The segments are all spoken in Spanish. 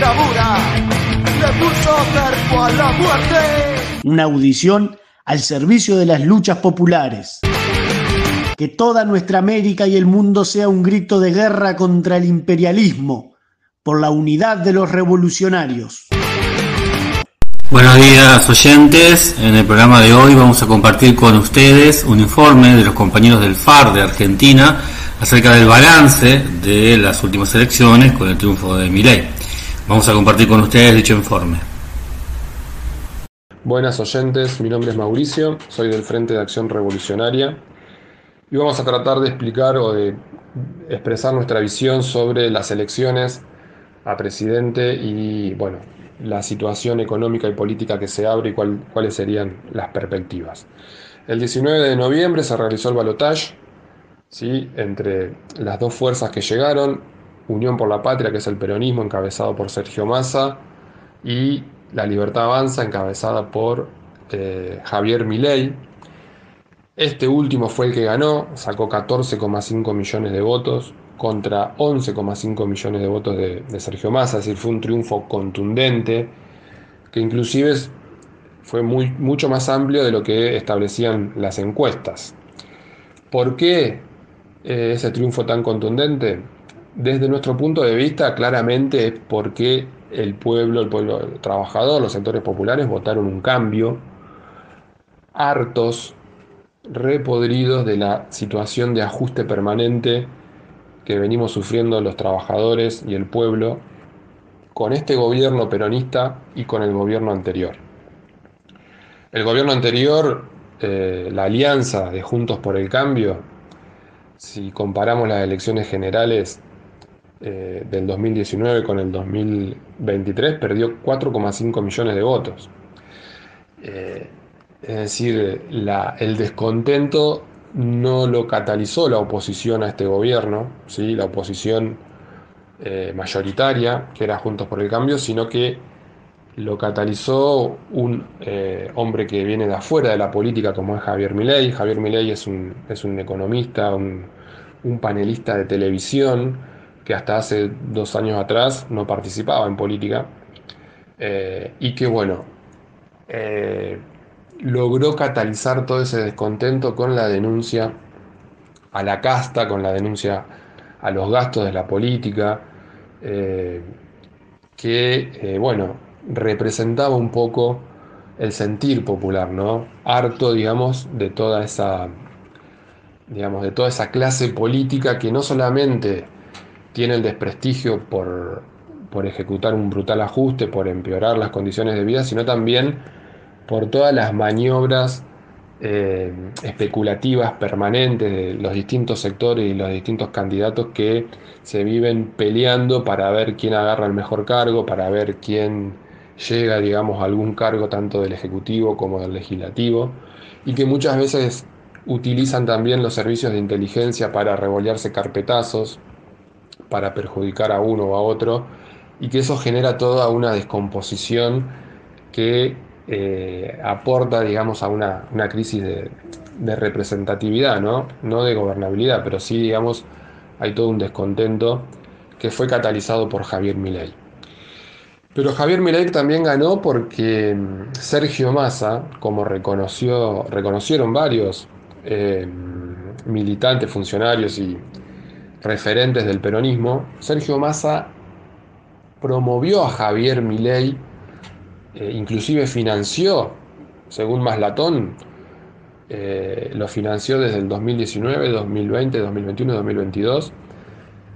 bravura le puso cerco a la muerte. Una audición al servicio de las luchas populares. Que toda nuestra América y el mundo sea un grito de guerra contra el imperialismo, por la unidad de los revolucionarios. Buenos días, oyentes. En el programa de hoy vamos a compartir con ustedes un informe de los compañeros del FAR de Argentina acerca del balance de las últimas elecciones con el triunfo de Milei. Vamos a compartir con ustedes dicho informe. Buenas oyentes, mi nombre es Mauricio, soy del Frente de Acción Revolucionaria y vamos a tratar de explicar o de expresar nuestra visión sobre las elecciones a presidente y, bueno, la situación económica y política que se abre y cuáles serían las perspectivas. El 19 de noviembre se realizó el balotaje, ¿sí?, entre las dos fuerzas que llegaron, Unión por la Patria, que es el peronismo encabezado por Sergio Massa, y La Libertad Avanza, encabezada por Javier Milei. Este último fue el que ganó, sacó 14,5 millones de votos contra 11,5 millones de votos de Sergio Massa, es decir, fue un triunfo contundente que inclusive fue mucho más amplio de lo que establecían las encuestas. ¿Por qué ese triunfo tan contundente? Desde nuestro punto de vista, claramente es porque el pueblo trabajador, los sectores populares votaron un cambio, hartos, repodridos de la situación de ajuste permanente que venimos sufriendo los trabajadores y el pueblo con este gobierno peronista y con el gobierno anterior. El gobierno anterior, la alianza de Juntos por el Cambio, si comparamos las elecciones generales del 2019 con el 2023, perdió 4,5 millones de votos. Es decir, el descontento no lo catalizó la oposición a este gobierno, ¿sí?, la oposición mayoritaria, que era Juntos por el Cambio, sino que lo catalizó un hombre que viene de afuera de la política, como es Javier Milei. Javier Milei es un economista, un panelista de televisión que hasta hace 2 años atrás no participaba en política y que, bueno, logró catalizar todo ese descontento con la denuncia a la casta, con la denuncia a los gastos de la política, bueno, representaba un poco el sentir popular, ¿no? Harto, digamos, de toda esa clase política que no solamente tiene el desprestigio por ejecutar un brutal ajuste, por empeorar las condiciones de vida, sino también por todas las maniobras especulativas permanentes de los distintos sectores y los distintos candidatos que se viven peleando para ver quién agarra el mejor cargo, para ver quién llega, digamos, a algún cargo tanto del Ejecutivo como del Legislativo, y que muchas veces utilizan también los servicios de inteligencia para revolearse carpetazos, para perjudicar a uno o a otro, y que eso genera toda una descomposición que aporta, digamos, a una crisis de representatividad, ¿no? No de gobernabilidad, pero sí, digamos, hay todo un descontento que fue catalizado por Javier Milei. Pero Javier Milei también ganó porque Sergio Massa, como reconocieron varios militantes, funcionarios y referentes del peronismo, Sergio Massa promovió a Javier Milei, inclusive financió, según Maslatón, lo financió desde el 2019, 2020, 2021 y 2022,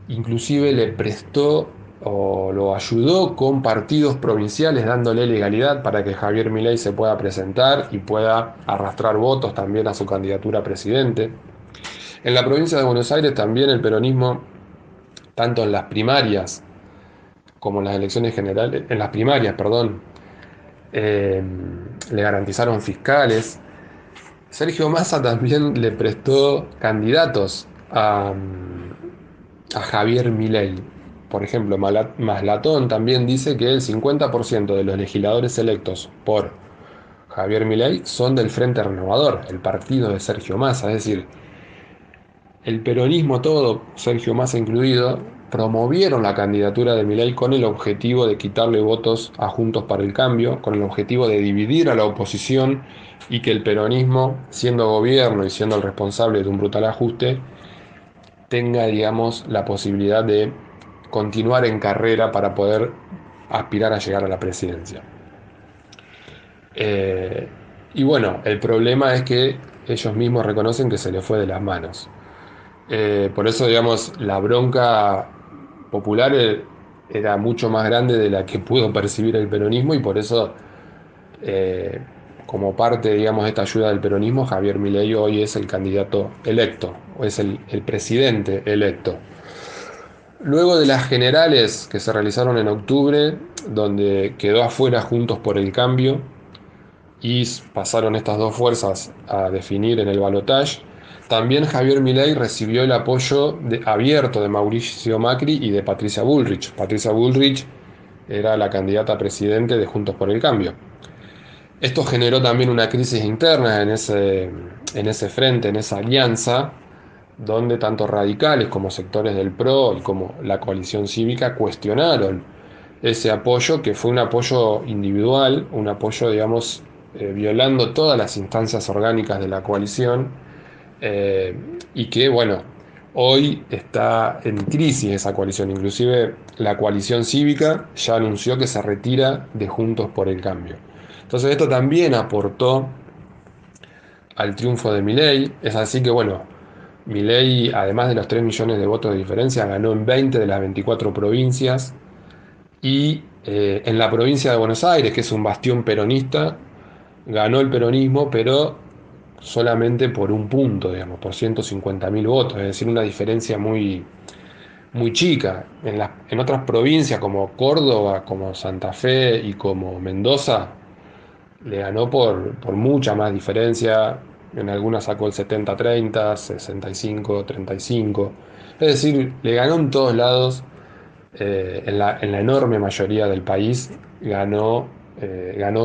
inclusive le prestó o lo ayudó con partidos provinciales dándole legalidad para que Javier Milei se pueda presentar y pueda arrastrar votos también a su candidatura a presidente. En la provincia de Buenos Aires también el peronismo, tanto en las primarias como en las elecciones generales, en las primarias, perdón, le garantizaron fiscales. Sergio Massa también le prestó candidatos a Javier Milei. Por ejemplo, Maslatón también dice que el 50% de los legisladores electos por Javier Milei son del Frente Renovador, el partido de Sergio Massa. Es decir, el peronismo todo, Sergio Massa incluido, promovieron la candidatura de Milei con el objetivo de quitarle votos a Juntos para el Cambio, con el objetivo de dividir a la oposición y que el peronismo, siendo gobierno y siendo el responsable de un brutal ajuste, tenga, digamos, la posibilidad de continuar en carrera para poder aspirar a llegar a la presidencia. Y bueno, el problema es que ellos mismos reconocen que se les fue de las manos. Por eso, digamos, la bronca popular era mucho más grande de la que pudo percibir el peronismo y por eso, como parte, digamos, de esta ayuda del peronismo, Javier Milei hoy es el candidato electo, o es el presidente electo. Luego de las generales que se realizaron en octubre, donde quedó afuera Juntos por el Cambio y pasaron estas dos fuerzas a definir en el balotaje, también Javier Milei recibió el apoyo abierto de Mauricio Macri y de Patricia Bullrich. Patricia Bullrich era la candidata a presidente de Juntos por el Cambio. Esto generó también una crisis interna en ese frente, en esa alianza, donde tanto radicales como sectores del PRO y como la coalición cívica cuestionaron ese apoyo, que fue un apoyo individual, un apoyo, digamos, violando todas las instancias orgánicas de la coalición, y que, bueno, hoy está en crisis esa coalición. Inclusive la coalición cívica ya anunció que se retira de Juntos por el Cambio. Entonces esto también aportó al triunfo de Milei. Es así que, bueno, Milei, además de los 3 millones de votos de diferencia, ganó en 20 de las 24 provincias y en la provincia de Buenos Aires, que es un bastión peronista, ganó el peronismo, pero solamente por un punto, digamos, por 150.000 votos, es decir, una diferencia muy, muy chica. En otras provincias como Córdoba, como Santa Fe y como Mendoza, le ganó por mucha más diferencia. En algunas sacó el 70-30, 65-35. Es decir, le ganó en todos lados. En la enorme mayoría del país ganó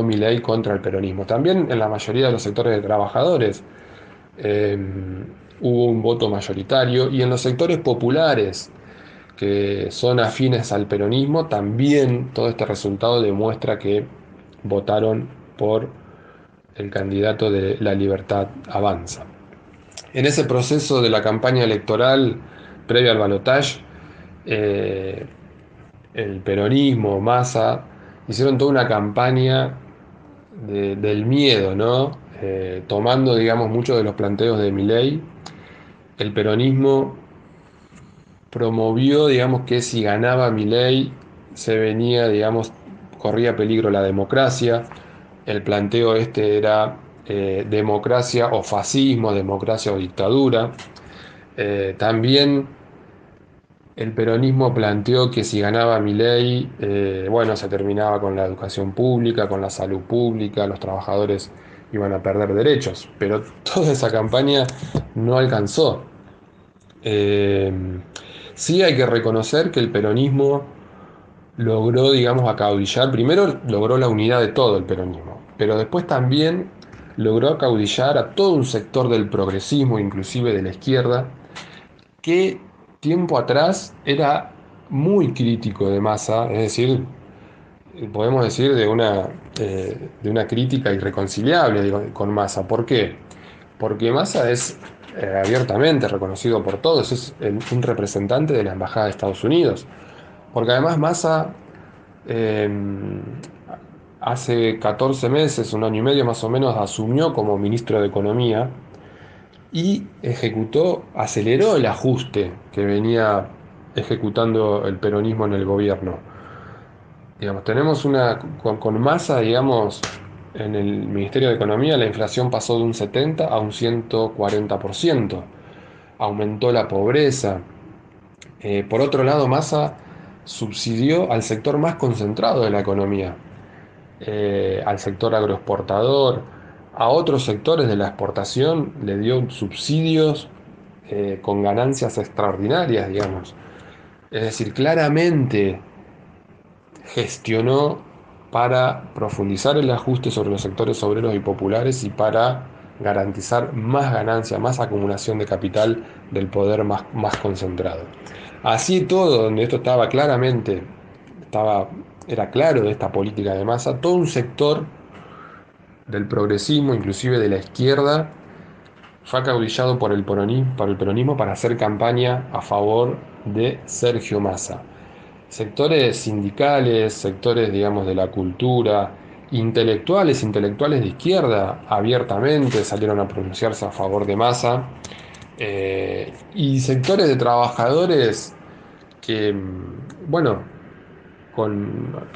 Milei contra el peronismo. También en la mayoría de los sectores de trabajadores hubo un voto mayoritario, y en los sectores populares que son afines al peronismo, también todo este resultado demuestra que votaron por el candidato de La Libertad Avanza. En ese proceso de la campaña electoral previa al balotaje, el peronismo, Massa, hicieron toda una campaña del miedo, ¿no? Tomando, digamos, muchos de los planteos de Milei. El peronismo promovió, digamos, que si ganaba Milei se venía, digamos, corría peligro la democracia. El planteo este era democracia o fascismo, democracia o dictadura. También el peronismo planteó que si ganaba Milei, bueno, se terminaba con la educación pública, con la salud pública, los trabajadores iban a perder derechos, pero toda esa campaña no alcanzó. Sí hay que reconocer que el peronismo logró, digamos, acaudillar. Primero logró la unidad de todo el peronismo, pero después también logró acaudillar a todo un sector del progresismo, inclusive de la izquierda, que tiempo atrás era muy crítico de Massa. Es decir, podemos decir de una crítica irreconciliable, digo, con Massa. ¿Por qué? Porque Massa es abiertamente reconocido por todos, es un representante de la Embajada de Estados Unidos. Porque además Massa hace 14 meses, un año y medio más o menos, asumió como ministro de Economía y aceleró el ajuste que venía ejecutando el peronismo en el gobierno. Digamos, tenemos con Massa, digamos, en el Ministerio de Economía la inflación pasó de un 70 a un 140%. Aumentó la pobreza. Por otro lado, Massa subsidió al sector más concentrado de la economía, al sector agroexportador, a otros sectores de la exportación le dio subsidios con ganancias extraordinarias, digamos. Es decir, claramente gestionó para profundizar el ajuste sobre los sectores obreros y populares y para garantizar más ganancia, más acumulación de capital del poder más concentrado. Así todo, donde esto estaba claramente, era claro de esta política de Massa, todo un sector del progresismo, inclusive de la izquierda, fue acaudillado por el peronismo para hacer campaña a favor de Sergio Massa. Sectores sindicales, sectores, digamos, de la cultura, intelectuales de izquierda, abiertamente salieron a pronunciarse a favor de Massa, y sectores de trabajadores que, bueno,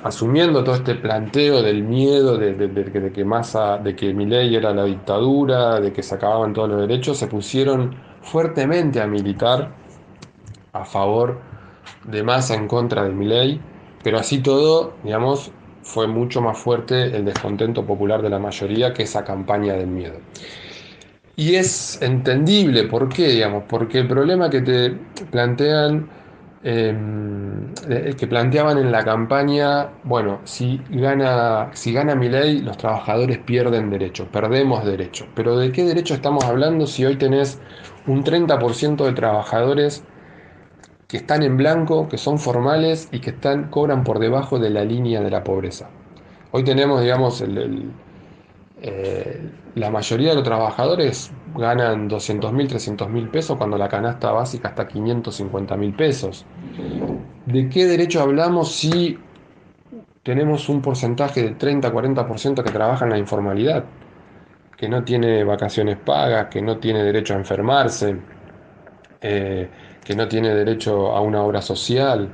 asumiendo todo este planteo del miedo de que Massa, de que Milei era la dictadura, de que se acababan todos los derechos, se pusieron fuertemente a militar a favor de Massa, en contra de Milei, pero así todo, digamos, fue mucho más fuerte el descontento popular de la mayoría que esa campaña del miedo. Y es entendible, ¿por qué? Digamos, porque el problema que te plantean, que planteaban en la campaña, bueno, si gana Milei, los trabajadores pierden derechos, perdemos derechos. Pero ¿de qué derecho estamos hablando si hoy tenés un 30% de trabajadores que están en blanco, que son formales y que cobran por debajo de la línea de la pobreza? Hoy tenemos, digamos, la mayoría de los trabajadores ganan 200.000, 300.000 pesos cuando la canasta básica está a 550.000 pesos. ¿De qué derecho hablamos si tenemos un porcentaje del 30-40% que trabaja en la informalidad, que no tiene vacaciones pagas, que no tiene derecho a enfermarse, que no tiene derecho a una obra social?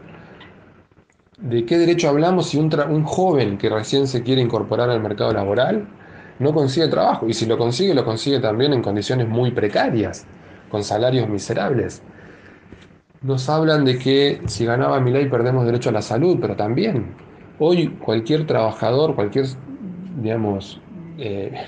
¿De qué derecho hablamos si un joven que recién se quiere incorporar al mercado laboral no consigue trabajo? Y si lo consigue también en condiciones muy precarias, con salarios miserables. Nos hablan de que si ganaba Milei perdemos derecho a la salud, pero también hoy cualquier trabajador, cualquier, digamos,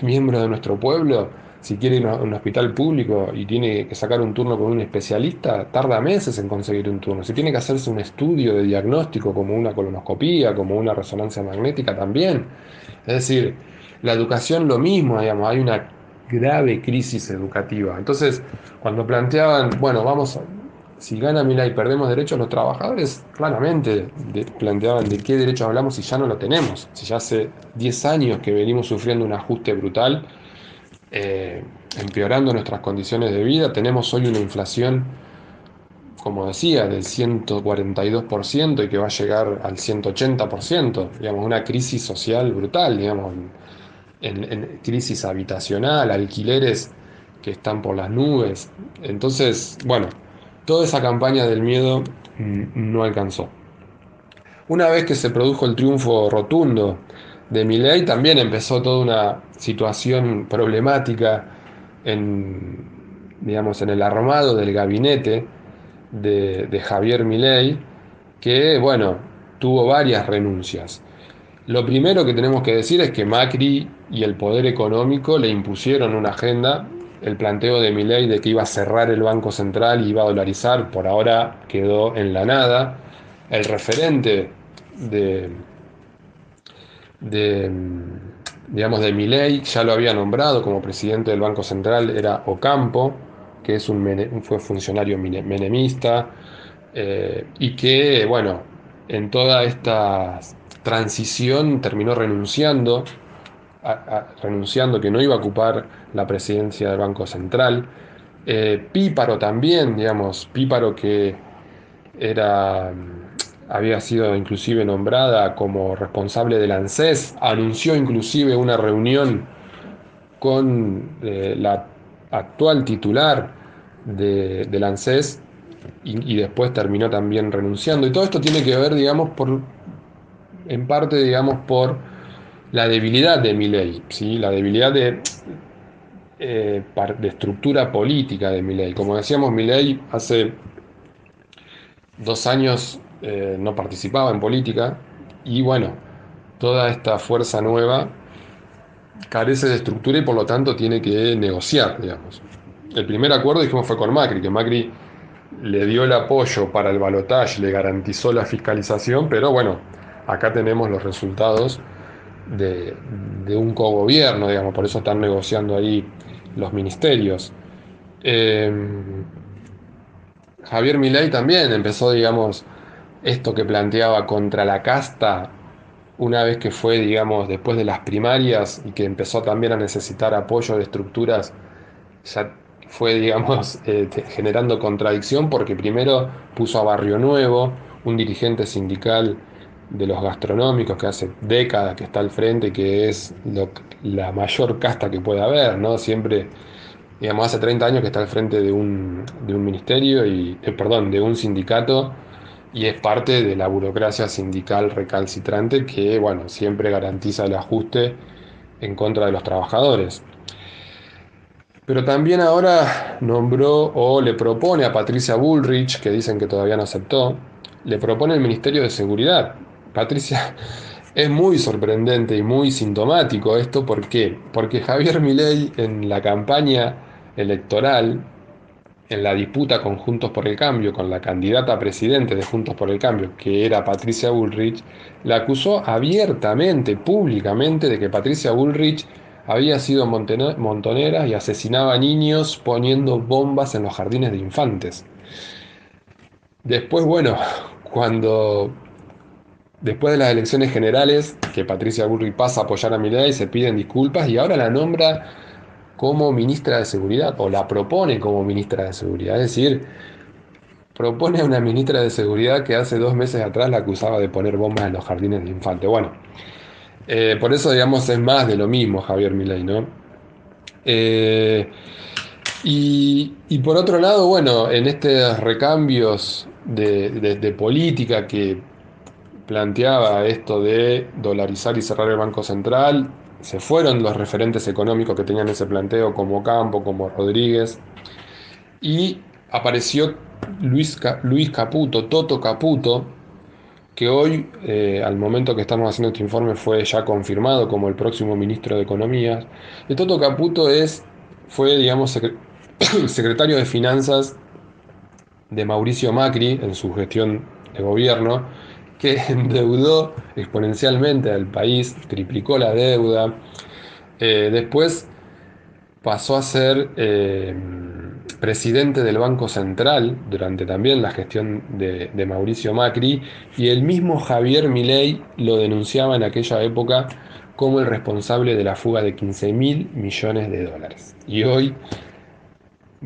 miembro de nuestro pueblo, si quiere ir a un hospital público y tiene que sacar un turno con un especialista, tarda meses en conseguir un turno. Si tiene que hacerse un estudio de diagnóstico como una colonoscopía, como una resonancia magnética, también. Es decir, la educación lo mismo, digamos, hay una grave crisis educativa. Entonces, cuando planteaban, bueno, si gana Milei perdemos derechos, los trabajadores claramente planteaban de qué derecho hablamos si ya no lo tenemos, si ya hace 10 años que venimos sufriendo un ajuste brutal, empeorando nuestras condiciones de vida. Tenemos hoy una inflación, como decía, del 142% y que va a llegar al 180%, digamos, una crisis social brutal, digamos, en crisis habitacional, alquileres que están por las nubes. Entonces, bueno, toda esa campaña del miedo no alcanzó. Una vez que se produjo el triunfo rotundo de Milei, también empezó toda una situación problemática digamos, en el armado del gabinete de Javier Milei, que, bueno, tuvo varias renuncias. Lo primero que tenemos que decir es que Macri y el poder económico le impusieron una agenda. El planteo de Milei de que iba a cerrar el Banco Central y iba a dolarizar, por ahora quedó en la nada. El referente digamos, de Milei, ya lo había nombrado como presidente del Banco Central, era Ocampo, que fue funcionario menemista, y que, bueno, en toda esta transición terminó renunciando, que no iba a ocupar la presidencia del Banco Central. Píparo también, digamos, Píparo que había sido inclusive nombrada como responsable del ANSES, anunció inclusive una reunión con la actual titular del ANSES, y después terminó también renunciando. Y todo esto tiene que ver, digamos, en parte, digamos, por la debilidad de Milei, ¿sí? La debilidad de estructura política de Milei. Como decíamos, Milei hace 2 años no participaba en política, y bueno, toda esta fuerza nueva carece de estructura y por lo tanto tiene que negociar, digamos. El primer acuerdo, dijimos, fue con Macri, que Macri le dio el apoyo para el balotaje, le garantizó la fiscalización, pero bueno, acá tenemos los resultados de un cogobierno, digamos, por eso están negociando ahí los ministerios. Eh, Javier Milei también empezó, digamos, esto que planteaba contra la casta una vez que fue, digamos, después de las primarias y que empezó también a necesitar apoyo de estructuras, ya fue, digamos, generando contradicción porque primero puso a Barrio Nuevo, un dirigente sindical de los gastronómicos que hace décadas que está al frente, que es la mayor casta que puede haber, ¿no? Siempre, digamos, hace 30 años que está al frente de un ministerio y, perdón, de un sindicato y es parte de la burocracia sindical recalcitrante que, bueno, siempre garantiza el ajuste en contra de los trabajadores. Pero también ahora nombró o le propone a Patricia Bullrich, que dicen que todavía no aceptó, le propone el Ministerio de Seguridad. Patricia, es muy sorprendente y muy sintomático esto, ¿por qué? Porque Javier Milei en la campaña electoral, en la disputa con Juntos por el Cambio, con la candidata a presidente de Juntos por el Cambio, que era Patricia Bullrich, la acusó abiertamente, públicamente, de que Patricia Bullrich había sido montonera y asesinaba niños poniendo bombas en los jardines de infantes. Después, bueno, cuando después de las elecciones generales, que Patricia Bullrich pasa a apoyar a Milei, se piden disculpas y ahora la nombra como ministra de Seguridad, o la propone como ministra de Seguridad. Es decir, propone a una ministra de Seguridad que hace 2 meses atrás la acusaba de poner bombas en los jardines de infantes. Bueno, por eso, digamos, es más de lo mismo Javier Milei, ¿no? Y por otro lado, bueno, en estos recambios de política que planteaba esto de dolarizar y cerrar el Banco Central, se fueron los referentes económicos que tenían ese planteo, como Campo, como Rodríguez, y apareció Luis Caputo, Toto Caputo, que hoy, al momento que estamos haciendo este informe, fue ya confirmado como el próximo ministro de Economía. Y Toto Caputo fue, digamos, secretario de Finanzas de Mauricio Macri en su gestión de gobierno, que endeudó exponencialmente al país, triplicó la deuda. Después pasó a ser presidente del Banco Central durante también la gestión de Mauricio Macri, y el mismo Javier Milei lo denunciaba en aquella época como el responsable de la fuga de 15.000 millones de dólares. Y hoy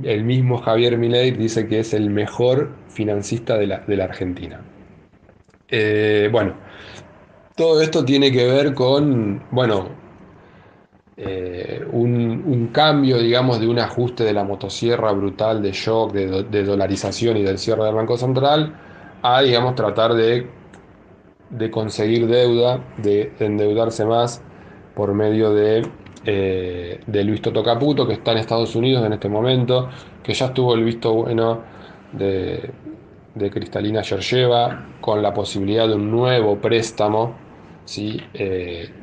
el mismo Javier Milei dice que es el mejor financista de la Argentina. Bueno, todo esto tiene que ver con, bueno, un cambio, digamos, de un ajuste de la motosierra brutal de shock, de dolarización y del cierre del Banco Central, a, digamos, tratar de conseguir deuda, de endeudarse más por medio de Luis Toto Caputo, que está en Estados Unidos en este momento, que ya estuvo el visto bueno de Kristalina Georgieva, con la posibilidad de un nuevo préstamo, ¿sí?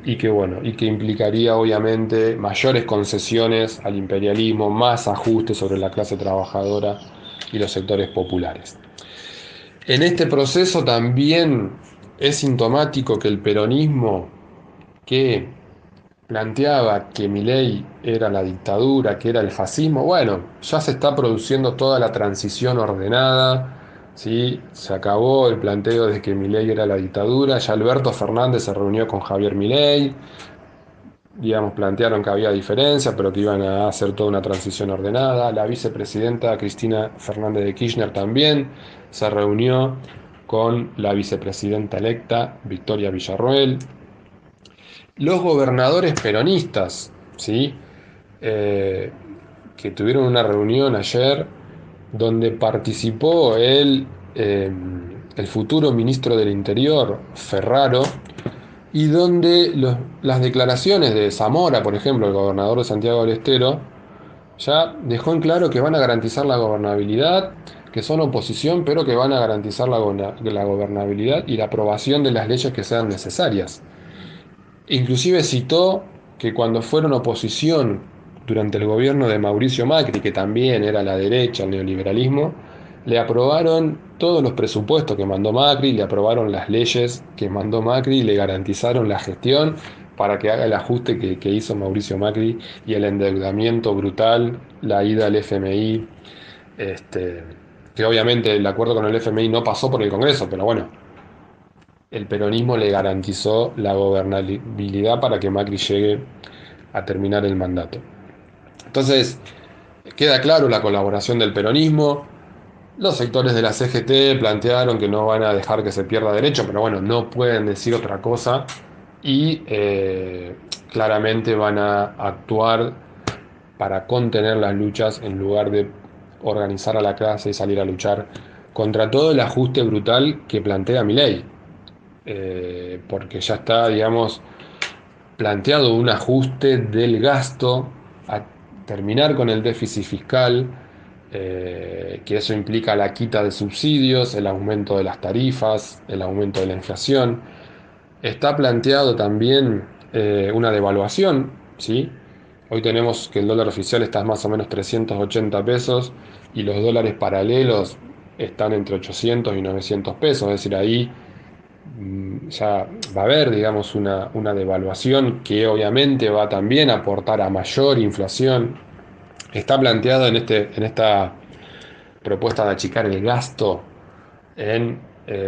Y que implicaría obviamente mayores concesiones al imperialismo, más ajustes sobre la clase trabajadora y los sectores populares. En este proceso también es sintomático que el peronismo, que planteaba que Milei era la dictadura, que era el fascismo, bueno, ya se está produciendo toda la transición ordenada, ¿sí? Se acabó el planteo de que Milei era la dictadura, ya Alberto Fernández se reunió con Javier Milei, digamos, plantearon que había diferencia, pero que iban a hacer toda una transición ordenada. La vicepresidenta Cristina Fernández de Kirchner también se reunió con la vicepresidenta electa Victoria Villarroel. Los gobernadores peronistas, ¿sí? Que tuvieron una reunión ayer donde participó el futuro ministro del Interior, Ferraro, y donde las declaraciones de Zamora, por ejemplo, el gobernador de Santiago del Estero, ya dejó en claro que van a garantizar la gobernabilidad, que son oposición, pero que van a garantizar la gobernabilidad y la aprobación de las leyes que sean necesarias. Inclusive citó que cuando fueron oposición durante el gobierno de Mauricio Macri, que también era la derecha, el neoliberalismo, le aprobaron todos los presupuestos que mandó Macri, le aprobaron las leyes que mandó Macri, le garantizaron la gestión, para que haga el ajuste que hizo Mauricio Macri y el endeudamiento brutal, la ida al FMI, que obviamente el acuerdo con el FMI no pasó por el Congreso, pero bueno, el peronismo le garantizó la gobernabilidad para que Macri llegue a terminar el mandato. Entonces, queda claro la colaboración del peronismo. Los sectores de la CGT plantearon que no van a dejar que se pierda derecho, pero bueno, no pueden decir otra cosa y claramente van a actuar para contener las luchas en lugar de organizar a la clase y salir a luchar contra todo el ajuste brutal que plantea Milei. Porque ya está, digamos, planteado un ajuste del gasto a terminar con el déficit fiscal, que eso implica la quita de subsidios, el aumento de las tarifas, el aumento de la inflación. Está planteado también una devaluación, ¿sí? Hoy tenemos que el dólar oficial está más o menos 380 pesos y los dólares paralelos están entre 800 y 900 pesos, es decir, ahí ya va a haber, digamos, una devaluación que obviamente va también a aportar a mayor inflación. Está planteado en esta propuesta de achicar el gasto en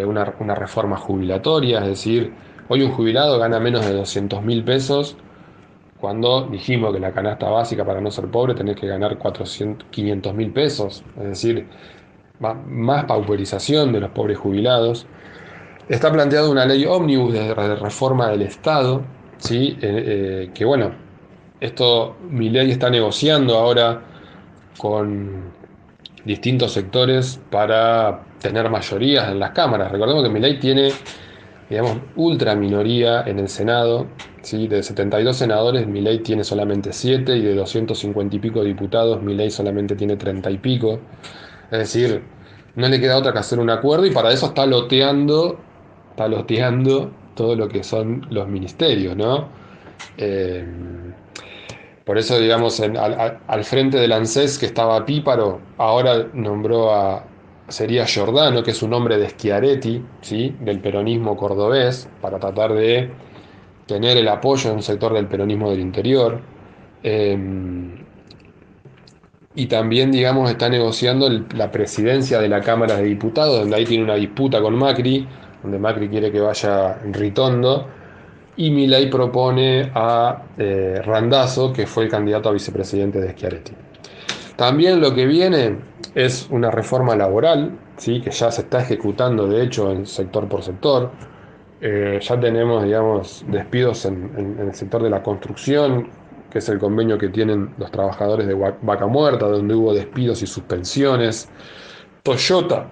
una reforma jubilatoria, es decir, hoy un jubilado gana menos de 200.000 pesos, cuando dijimos que la canasta básica para no ser pobre tenés que ganar 500.000 pesos, es decir, más pauperización de los pobres jubilados. Está planteada una ley ómnibus de reforma del Estado, ¿sí? Que bueno, esto Milei está negociando ahora con distintos sectores para tener mayorías en las cámaras. Recordemos que Milei tiene, digamos, ultra minoría en el Senado, ¿sí? De 72 senadores, Milei tiene solamente 7, y de 250 y pico diputados, Milei solamente tiene 30 y pico. Es decir, no le queda otra que hacer un acuerdo, y para eso está loteando todo lo que son los ministerios, ¿no? Por eso, digamos, al frente del ANSES, que estaba Píparo, ahora sería Giordano, que es un hombre de Schiaretti, ¿sí? Del peronismo cordobés, para tratar de tener el apoyo en un sector del peronismo del interior. Y también, digamos, está negociando la presidencia de la Cámara de Diputados, donde ahí tiene una disputa con Macri, donde Macri quiere que vaya Ritondo, y Milei propone a Randazzo, que fue el candidato a vicepresidente de Schiaretti. También lo que viene es una reforma laboral, ¿sí? Que ya se está ejecutando, de hecho, en sector por sector. Ya tenemos, digamos, despidos en el sector de la construcción, que es el convenio que tienen los trabajadores de Vaca Muerta, donde hubo despidos y suspensiones. Toyota,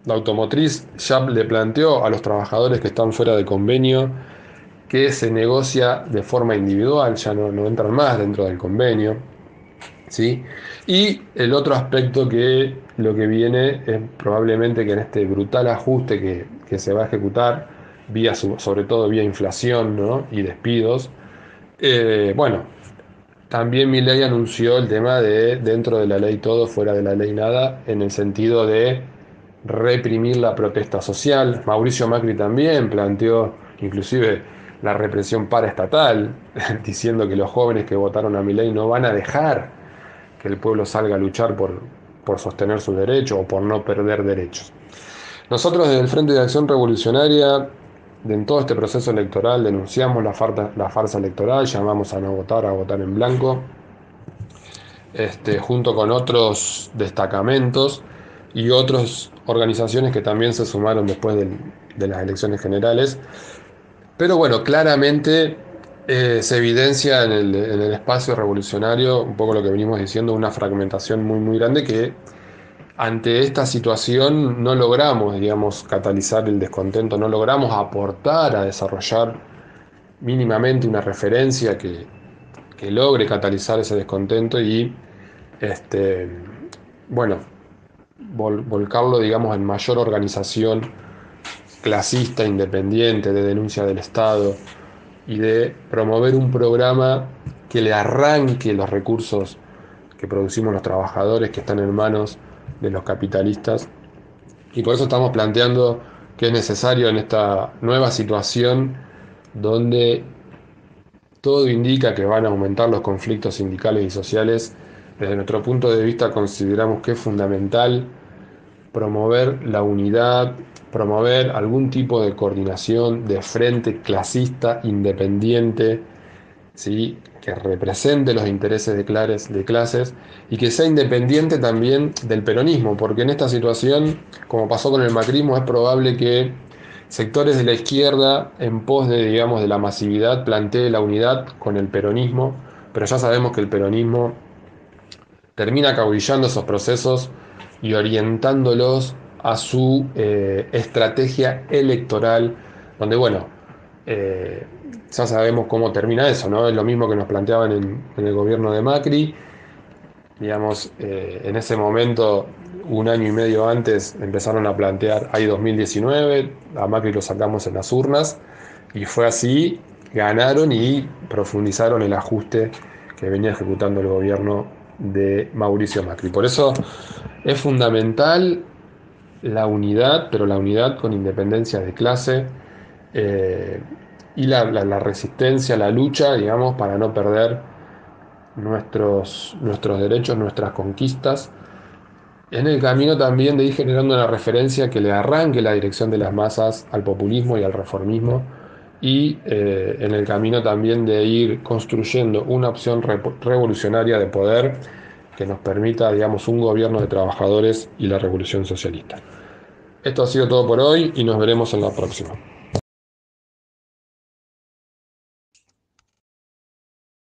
la automotriz, ya le planteó a los trabajadores que están fuera de convenio que se negocia de forma individual, ya no entran más dentro del convenio, ¿sí? Y el otro aspecto, que lo que viene es probablemente que en este brutal ajuste que se va a ejecutar, sobre todo vía inflación, ¿no? Y despidos, bueno, también Milei anunció el tema de dentro de la ley todo, fuera de la ley nada, en el sentido de reprimir la protesta social. Mauricio Macri también planteó inclusive la represión paraestatal, diciendo que los jóvenes que votaron a Milei no van a dejar que el pueblo salga a luchar por sostener sus derechos o por no perder derechos. Nosotros desde el Frente de Acción Revolucionaria, en todo este proceso electoral, denunciamos la farsa electoral, llamamos a no votar, a votar en blanco, junto con otros destacamentos y otras organizaciones que también se sumaron después de las elecciones generales. Pero bueno, claramente se evidencia en el espacio revolucionario un poco lo que venimos diciendo, una fragmentación muy, muy grande, que ante esta situación no logramos, digamos, catalizar el descontento, no logramos aportar a desarrollar mínimamente una referencia que logre catalizar ese descontento y, bueno, volcarlo, digamos, en mayor organización clasista, independiente, de denuncia del Estado, y de promover un programa que le arranque los recursos que producimos los trabajadores, que están en manos de los capitalistas. Y por eso estamos planteando que es necesario, en esta nueva situación donde todo indica que van a aumentar los conflictos sindicales y sociales. Desde nuestro punto de vista consideramos que es fundamental promover la unidad, promover algún tipo de coordinación de frente clasista independiente, ¿sí?, que represente los intereses de clases y que sea independiente también del peronismo, porque en esta situación, como pasó con el macrismo, es probable que sectores de la izquierda, en pos de, digamos, de la masividad, plantee la unidad con el peronismo, pero ya sabemos que el peronismo termina acaudillando esos procesos y orientándolos a su estrategia electoral, donde, bueno, ya sabemos cómo termina eso, ¿no? Es lo mismo que nos planteaban en el gobierno de Macri. Digamos, en ese momento, un año y medio antes, empezaron a plantear, hay 2019, a Macri lo sacamos en las urnas, y fue así, ganaron y profundizaron el ajuste que venía ejecutando el gobierno de Mauricio Macri. Por eso es fundamental la unidad, pero la unidad con independencia de clase, y la resistencia, la lucha, digamos, para no perder nuestros derechos, nuestras conquistas. En el camino también de ir generando una referencia que le arranque la dirección de las masas al populismo y al reformismo, y en el camino también de ir construyendo una opción revolucionaria de poder que nos permita, digamos, un gobierno de trabajadores y la revolución socialista. Esto ha sido todo por hoy y nos veremos en la próxima.